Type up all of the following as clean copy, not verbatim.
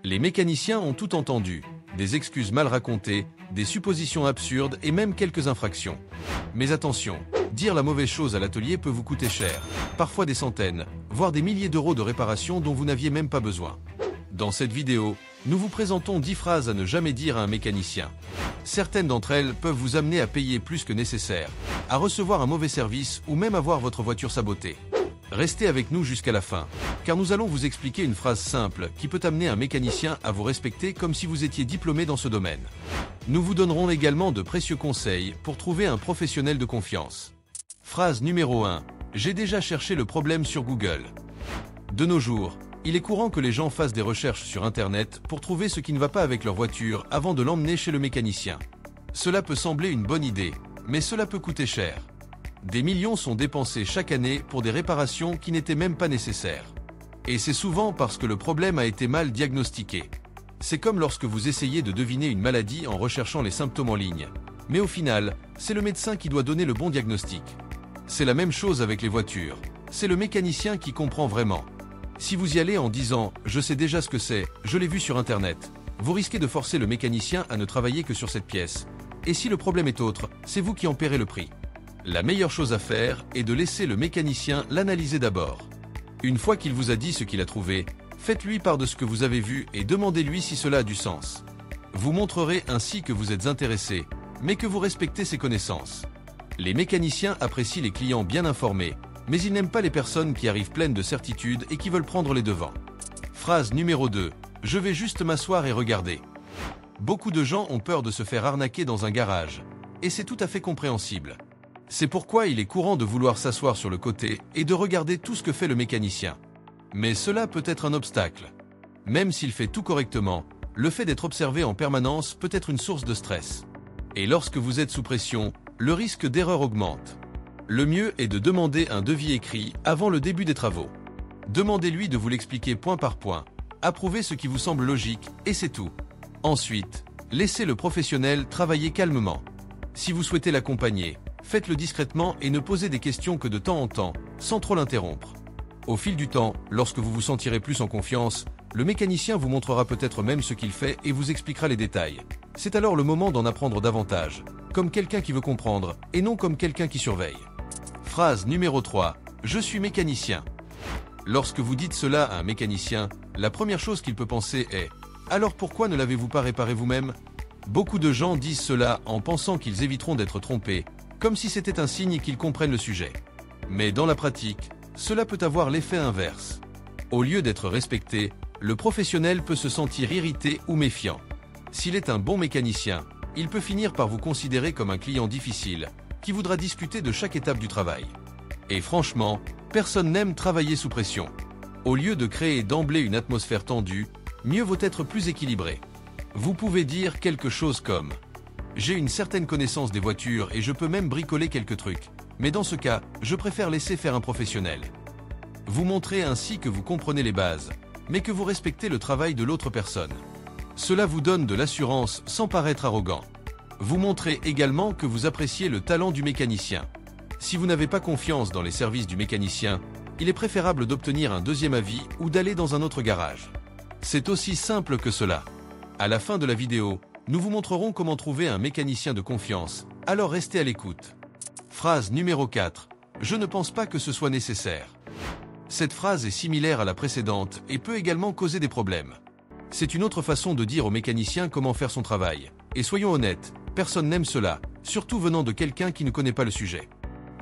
Les mécaniciens ont tout entendu, des excuses mal racontées, des suppositions absurdes et même quelques infractions. Mais attention, dire la mauvaise chose à l'atelier peut vous coûter cher, parfois des centaines, voire des milliers d'euros de réparation dont vous n'aviez même pas besoin. Dans cette vidéo, nous vous présentons 10 phrases à ne jamais dire à un mécanicien. Certaines d'entre elles peuvent vous amener à payer plus que nécessaire, à recevoir un mauvais service ou même à voir votre voiture sabotée. Restez avec nous jusqu'à la fin, car nous allons vous expliquer une phrase simple qui peut amener un mécanicien à vous respecter comme si vous étiez diplômé dans ce domaine. Nous vous donnerons également de précieux conseils pour trouver un professionnel de confiance. Phrase numéro 1. J'ai déjà cherché le problème sur Google. De nos jours, il est courant que les gens fassent des recherches sur Internet pour trouver ce qui ne va pas avec leur voiture avant de l'emmener chez le mécanicien. Cela peut sembler une bonne idée, mais cela peut coûter cher. Des millions sont dépensés chaque année pour des réparations qui n'étaient même pas nécessaires. Et c'est souvent parce que le problème a été mal diagnostiqué. C'est comme lorsque vous essayez de deviner une maladie en recherchant les symptômes en ligne. Mais au final, c'est le médecin qui doit donner le bon diagnostic. C'est la même chose avec les voitures. C'est le mécanicien qui comprend vraiment. Si vous y allez en disant « je sais déjà ce que c'est, je l'ai vu sur Internet », vous risquez de forcer le mécanicien à ne travailler que sur cette pièce. Et si le problème est autre, c'est vous qui en paierez le prix. La meilleure chose à faire est de laisser le mécanicien l'analyser d'abord. Une fois qu'il vous a dit ce qu'il a trouvé, faites-lui part de ce que vous avez vu et demandez-lui si cela a du sens. Vous montrerez ainsi que vous êtes intéressé, mais que vous respectez ses connaissances. Les mécaniciens apprécient les clients bien informés, mais ils n'aiment pas les personnes qui arrivent pleines de certitudes et qui veulent prendre les devants. Phrase numéro 2. Je vais juste m'asseoir et regarder. Beaucoup de gens ont peur de se faire arnaquer dans un garage, et c'est tout à fait compréhensible. C'est pourquoi il est courant de vouloir s'asseoir sur le côté et de regarder tout ce que fait le mécanicien. Mais cela peut être un obstacle. Même s'il fait tout correctement, le fait d'être observé en permanence peut être une source de stress. Et lorsque vous êtes sous pression, le risque d'erreur augmente. Le mieux est de demander un devis écrit avant le début des travaux. Demandez-lui de vous l'expliquer point par point, approuvez ce qui vous semble logique et c'est tout. Ensuite, laissez le professionnel travailler calmement. Si vous souhaitez l'accompagner, faites-le discrètement et ne posez des questions que de temps en temps, sans trop l'interrompre. Au fil du temps, lorsque vous vous sentirez plus en confiance, le mécanicien vous montrera peut-être même ce qu'il fait et vous expliquera les détails. C'est alors le moment d'en apprendre davantage, comme quelqu'un qui veut comprendre et non comme quelqu'un qui surveille. Phrase numéro 3. Je suis mécanicien. Lorsque vous dites cela à un mécanicien, la première chose qu'il peut penser est « Alors pourquoi ne l'avez-vous pas réparé vous-même » Beaucoup de gens disent cela en pensant qu'ils éviteront d'être trompés, comme si c'était un signe qu'ils comprennent le sujet. Mais dans la pratique, cela peut avoir l'effet inverse. Au lieu d'être respecté, le professionnel peut se sentir irrité ou méfiant. S'il est un bon mécanicien, il peut finir par vous considérer comme un client difficile, qui voudra discuter de chaque étape du travail. Et franchement, personne n'aime travailler sous pression. Au lieu de créer d'emblée une atmosphère tendue, mieux vaut être plus équilibré. Vous pouvez dire quelque chose comme « J'ai une certaine connaissance des voitures et je peux même bricoler quelques trucs, mais dans ce cas, je préfère laisser faire un professionnel. » Vous montrez ainsi que vous comprenez les bases, mais que vous respectez le travail de l'autre personne. Cela vous donne de l'assurance sans paraître arrogant. Vous montrez également que vous appréciez le talent du mécanicien. Si vous n'avez pas confiance dans les services du mécanicien, il est préférable d'obtenir un deuxième avis ou d'aller dans un autre garage. C'est aussi simple que cela. À la fin de la vidéo, nous vous montrerons comment trouver un mécanicien de confiance, alors restez à l'écoute. Phrase numéro 4. Je ne pense pas que ce soit nécessaire. Cette phrase est similaire à la précédente et peut également causer des problèmes. C'est une autre façon de dire au mécanicien comment faire son travail. Et soyons honnêtes, personne n'aime cela, surtout venant de quelqu'un qui ne connaît pas le sujet.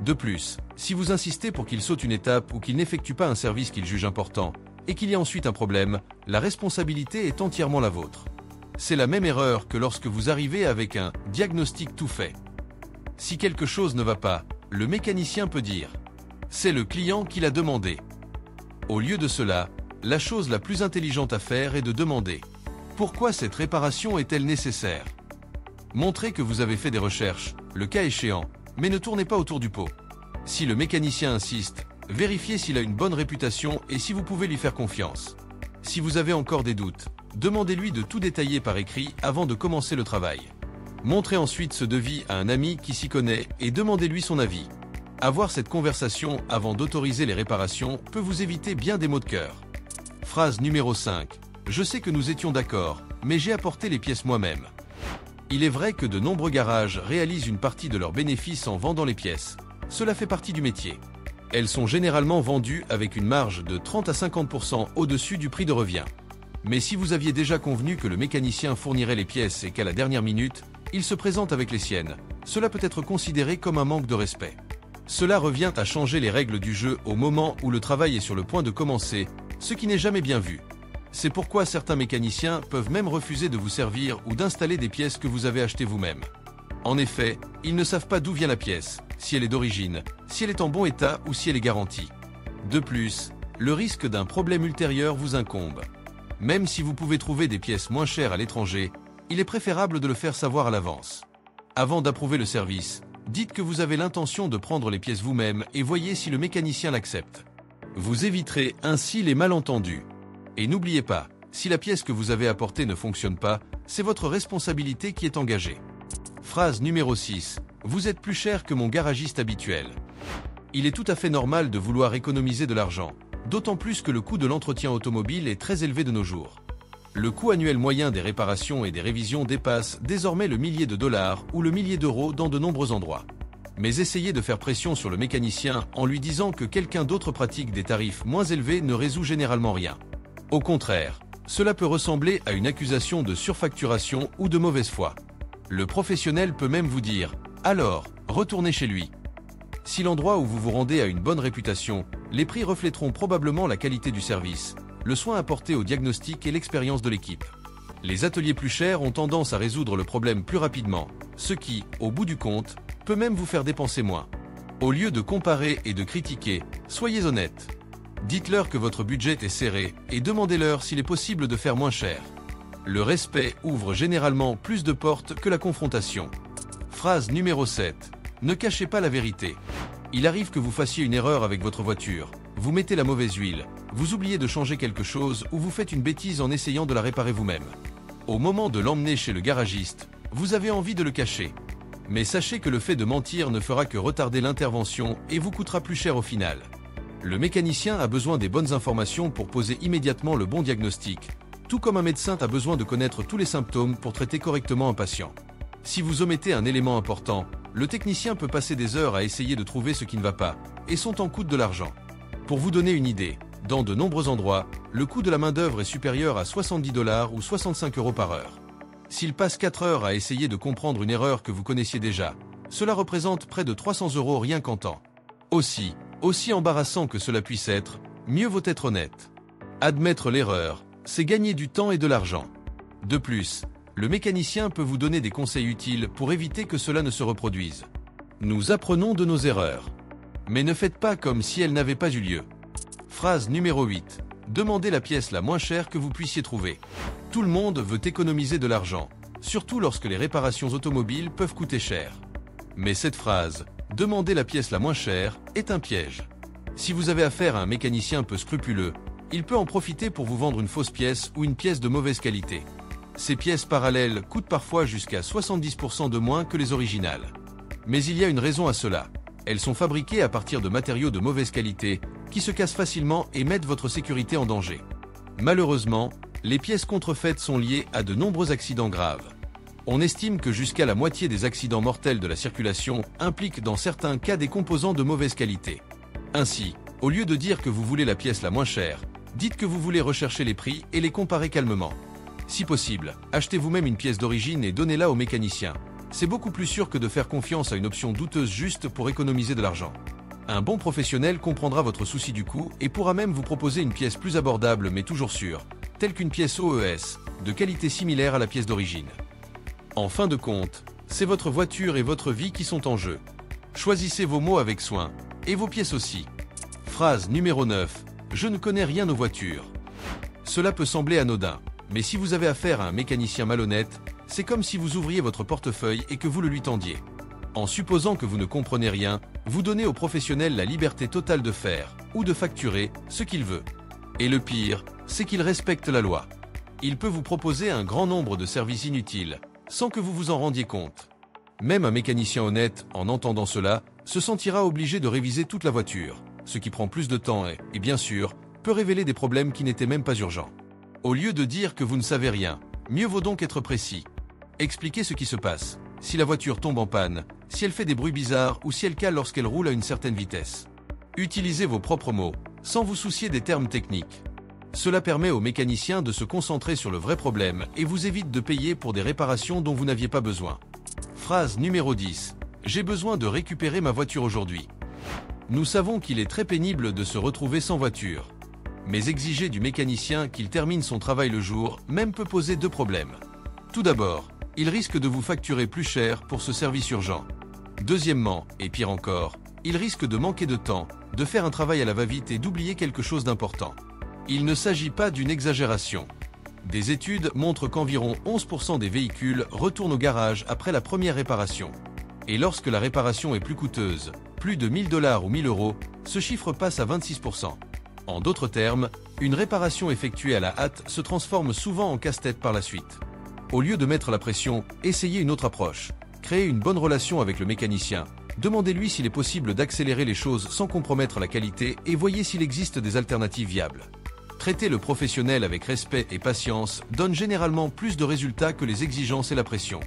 De plus, si vous insistez pour qu'il saute une étape ou qu'il n'effectue pas un service qu'il juge important, et qu'il y a ensuite un problème, la responsabilité est entièrement la vôtre. C'est la même erreur que lorsque vous arrivez avec un diagnostic tout fait. Si quelque chose ne va pas, le mécanicien peut dire « C'est le client qui l'a demandé ». Au lieu de cela, la chose la plus intelligente à faire est de demander « Pourquoi cette réparation est-elle nécessaire ?» Montrez que vous avez fait des recherches, le cas échéant, mais ne tournez pas autour du pot. Si le mécanicien insiste, vérifiez s'il a une bonne réputation et si vous pouvez lui faire confiance. Si vous avez encore des doutes, demandez-lui de tout détailler par écrit avant de commencer le travail. Montrez ensuite ce devis à un ami qui s'y connaît et demandez-lui son avis. Avoir cette conversation avant d'autoriser les réparations peut vous éviter bien des maux de cœur. Phrase numéro 5. Je sais que nous étions d'accord, mais j'ai apporté les pièces moi-même. Il est vrai que de nombreux garages réalisent une partie de leurs bénéfices en vendant les pièces. Cela fait partie du métier. Elles sont généralement vendues avec une marge de 30 à 50% au-dessus du prix de revient. Mais si vous aviez déjà convenu que le mécanicien fournirait les pièces et qu'à la dernière minute, il se présente avec les siennes, cela peut être considéré comme un manque de respect. Cela revient à changer les règles du jeu au moment où le travail est sur le point de commencer, ce qui n'est jamais bien vu. C'est pourquoi certains mécaniciens peuvent même refuser de vous servir ou d'installer des pièces que vous avez achetées vous-même. En effet, ils ne savent pas d'où vient la pièce, si elle est d'origine, si elle est en bon état ou si elle est garantie. De plus, le risque d'un problème ultérieur vous incombe. Même si vous pouvez trouver des pièces moins chères à l'étranger, il est préférable de le faire savoir à l'avance. Avant d'approuver le service, dites que vous avez l'intention de prendre les pièces vous-même et voyez si le mécanicien l'accepte. Vous éviterez ainsi les malentendus. Et n'oubliez pas, si la pièce que vous avez apportée ne fonctionne pas, c'est votre responsabilité qui est engagée. Phrase numéro 6. Vous êtes plus cher que mon garagiste habituel. Il est tout à fait normal de vouloir économiser de l'argent, d'autant plus que le coût de l'entretien automobile est très élevé de nos jours. Le coût annuel moyen des réparations et des révisions dépasse désormais le millier de dollars ou le millier d'euros dans de nombreux endroits. Mais essayez de faire pression sur le mécanicien en lui disant que quelqu'un d'autre pratique des tarifs moins élevés ne résout généralement rien. Au contraire, cela peut ressembler à une accusation de surfacturation ou de mauvaise foi. Le professionnel peut même vous dire « Alors, retournez chez lui ». Si l'endroit où vous vous rendez a une bonne réputation, les prix reflèteront probablement la qualité du service, le soin apporté au diagnostic et l'expérience de l'équipe. Les ateliers plus chers ont tendance à résoudre le problème plus rapidement, ce qui, au bout du compte, peut même vous faire dépenser moins. Au lieu de comparer et de critiquer, soyez honnête. Dites-leur que votre budget est serré et demandez-leur s'il est possible de faire moins cher. Le respect ouvre généralement plus de portes que la confrontation. Phrase numéro 7. Ne cachez pas la vérité. Il arrive que vous fassiez une erreur avec votre voiture, vous mettez la mauvaise huile, vous oubliez de changer quelque chose ou vous faites une bêtise en essayant de la réparer vous-même. Au moment de l'emmener chez le garagiste, vous avez envie de le cacher. Mais sachez que le fait de mentir ne fera que retarder l'intervention et vous coûtera plus cher au final. Le mécanicien a besoin des bonnes informations pour poser immédiatement le bon diagnostic, tout comme un médecin a besoin de connaître tous les symptômes pour traiter correctement un patient. Si vous omettez un élément important, le technicien peut passer des heures à essayer de trouver ce qui ne va pas, et son temps coûte de l'argent. Pour vous donner une idée, dans de nombreux endroits, le coût de la main-d'œuvre est supérieur à 70 $ ou 65 € par heure. S'il passe 4 heures à essayer de comprendre une erreur que vous connaissiez déjà, cela représente près de 300 € rien qu'en temps. Aussi embarrassant que cela puisse être, mieux vaut être honnête. Admettre l'erreur, c'est gagner du temps et de l'argent. De plus, le mécanicien peut vous donner des conseils utiles pour éviter que cela ne se reproduise. Nous apprenons de nos erreurs. Mais ne faites pas comme si elles n'avaient pas eu lieu. Phrase numéro 8. Demandez la pièce la moins chère que vous puissiez trouver. Tout le monde veut économiser de l'argent, surtout lorsque les réparations automobiles peuvent coûter cher. Mais cette phrase, demandez la pièce la moins chère, est un piège. Si vous avez affaire à un mécanicien peu scrupuleux, il peut en profiter pour vous vendre une fausse pièce ou une pièce de mauvaise qualité. Ces pièces parallèles coûtent parfois jusqu'à 70% de moins que les originales. Mais il y a une raison à cela. Elles sont fabriquées à partir de matériaux de mauvaise qualité, qui se cassent facilement et mettent votre sécurité en danger. Malheureusement, les pièces contrefaites sont liées à de nombreux accidents graves. On estime que jusqu'à la moitié des accidents mortels de la circulation impliquent dans certains cas des composants de mauvaise qualité. Ainsi, au lieu de dire que vous voulez la pièce la moins chère, dites que vous voulez rechercher les prix et les comparer calmement. Si possible, achetez vous-même une pièce d'origine et donnez-la au mécanicien. C'est beaucoup plus sûr que de faire confiance à une option douteuse juste pour économiser de l'argent. Un bon professionnel comprendra votre souci du coût et pourra même vous proposer une pièce plus abordable mais toujours sûre, telle qu'une pièce OES, de qualité similaire à la pièce d'origine. En fin de compte, c'est votre voiture et votre vie qui sont en jeu. Choisissez vos mots avec soin, et vos pièces aussi. Phrase numéro 9. Je ne connais rien aux voitures. Cela peut sembler anodin, mais si vous avez affaire à un mécanicien malhonnête, c'est comme si vous ouvriez votre portefeuille et que vous le lui tendiez. En supposant que vous ne comprenez rien, vous donnez au professionnel la liberté totale de faire, ou de facturer, ce qu'il veut. Et le pire, c'est qu'il respecte la loi. Il peut vous proposer un grand nombre de services inutiles, sans que vous vous en rendiez compte. Même un mécanicien honnête, en entendant cela, se sentira obligé de réviser toute la voiture, ce qui prend plus de temps et bien sûr, peut révéler des problèmes qui n'étaient même pas urgents. Au lieu de dire que vous ne savez rien, mieux vaut donc être précis. Expliquez ce qui se passe. Si la voiture tombe en panne, si elle fait des bruits bizarres ou si elle cale lorsqu'elle roule à une certaine vitesse. Utilisez vos propres mots, sans vous soucier des termes techniques. Cela permet aux mécaniciens de se concentrer sur le vrai problème et vous évite de payer pour des réparations dont vous n'aviez pas besoin. Phrase numéro 10. J'ai besoin de récupérer ma voiture aujourd'hui. Nous savons qu'il est très pénible de se retrouver sans voiture. Mais exiger du mécanicien qu'il termine son travail le jour même peut poser deux problèmes. Tout d'abord, il risque de vous facturer plus cher pour ce service urgent. Deuxièmement, et pire encore, il risque de manquer de temps, de faire un travail à la va-vite et d'oublier quelque chose d'important. Il ne s'agit pas d'une exagération. Des études montrent qu'environ 11% des véhicules retournent au garage après la première réparation. Et lorsque la réparation est plus coûteuse, plus de 1000 $ ou 1000 €, ce chiffre passe à 26%. En d'autres termes, une réparation effectuée à la hâte se transforme souvent en casse-tête par la suite. Au lieu de mettre la pression, essayez une autre approche. Créez une bonne relation avec le mécanicien. Demandez-lui s'il est possible d'accélérer les choses sans compromettre la qualité et voyez s'il existe des alternatives viables. Traiter le professionnel avec respect et patience donne généralement plus de résultats que les exigences et la pression.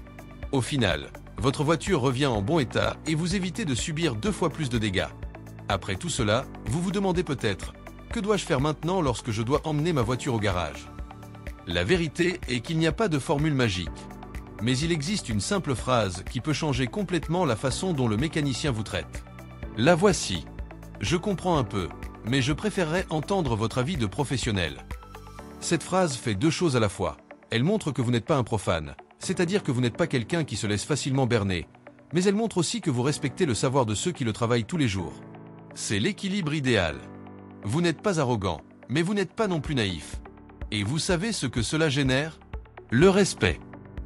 Au final, votre voiture revient en bon état et vous évitez de subir 2 fois plus de dégâts. Après tout cela, vous vous demandez peut-être « Que dois-je faire maintenant lorsque je dois emmener ma voiture au garage ?» La vérité est qu'il n'y a pas de formule magique. Mais il existe une simple phrase qui peut changer complètement la façon dont le mécanicien vous traite. La voici. Je comprends un peu, mais je préférerais entendre votre avis de professionnel. Cette phrase fait 2 choses à la fois. Elle montre que vous n'êtes pas un profane, c'est-à-dire que vous n'êtes pas quelqu'un qui se laisse facilement berner, mais elle montre aussi que vous respectez le savoir de ceux qui le travaillent tous les jours. C'est l'équilibre idéal. Vous n'êtes pas arrogant, mais vous n'êtes pas non plus naïf. Et vous savez ce que cela génère? Le respect.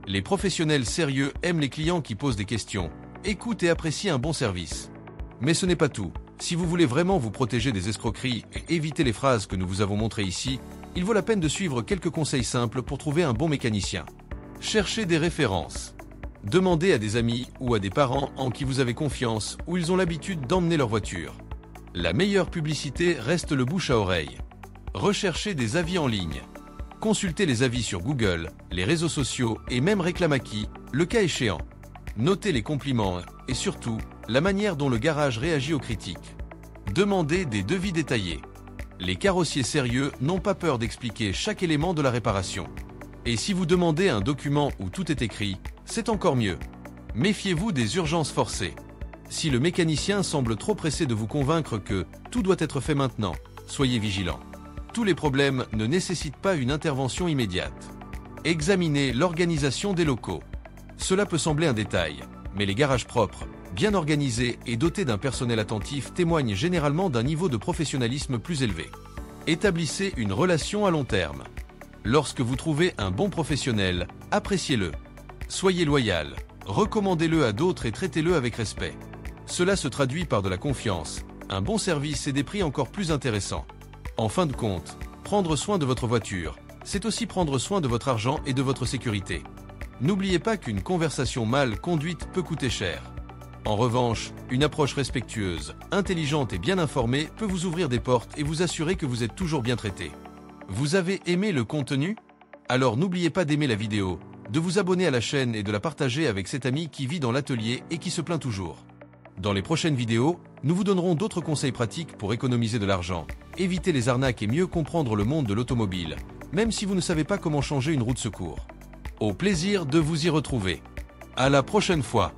Les professionnels sérieux aiment les clients qui posent des questions, écoutent et apprécient un bon service. Mais ce n'est pas tout. Si vous voulez vraiment vous protéger des escroqueries et éviter les phrases que nous vous avons montrées ici, il vaut la peine de suivre quelques conseils simples pour trouver un bon mécanicien. Cherchez des références. Demandez à des amis ou à des parents en qui vous avez confiance ou ils ont l'habitude d'emmener leur voiture. La meilleure publicité reste le bouche à oreille. Recherchez des avis en ligne. Consultez les avis sur Google, les réseaux sociaux et même Reclamaki, le cas échéant. Notez les compliments et surtout, la manière dont le garage réagit aux critiques. Demandez des devis détaillés. Les carrossiers sérieux n'ont pas peur d'expliquer chaque élément de la réparation. Et si vous demandez un document où tout est écrit, c'est encore mieux. Méfiez-vous des urgences forcées. Si le mécanicien semble trop pressé de vous convaincre que tout doit être fait maintenant, soyez vigilant. Tous les problèmes ne nécessitent pas une intervention immédiate. Examinez l'organisation des locaux. Cela peut sembler un détail, mais les garages propres, bien organisés et dotés d'un personnel attentif témoignent généralement d'un niveau de professionnalisme plus élevé. Établissez une relation à long terme. Lorsque vous trouvez un bon professionnel, appréciez-le. Soyez loyal, recommandez-le à d'autres et traitez-le avec respect. Cela se traduit par de la confiance, un bon service et des prix encore plus intéressants. En fin de compte, prendre soin de votre voiture, c'est aussi prendre soin de votre argent et de votre sécurité. N'oubliez pas qu'une conversation mal conduite peut coûter cher. En revanche, une approche respectueuse, intelligente et bien informée peut vous ouvrir des portes et vous assurer que vous êtes toujours bien traité. Vous avez aimé le contenu? Alors n'oubliez pas d'aimer la vidéo, de vous abonner à la chaîne et de la partager avec cet ami qui vit dans l'atelier et qui se plaint toujours. Dans les prochaines vidéos, nous vous donnerons d'autres conseils pratiques pour économiser de l'argent, éviter les arnaques et mieux comprendre le monde de l'automobile, même si vous ne savez pas comment changer une roue de secours. Au plaisir de vous y retrouver. À la prochaine fois.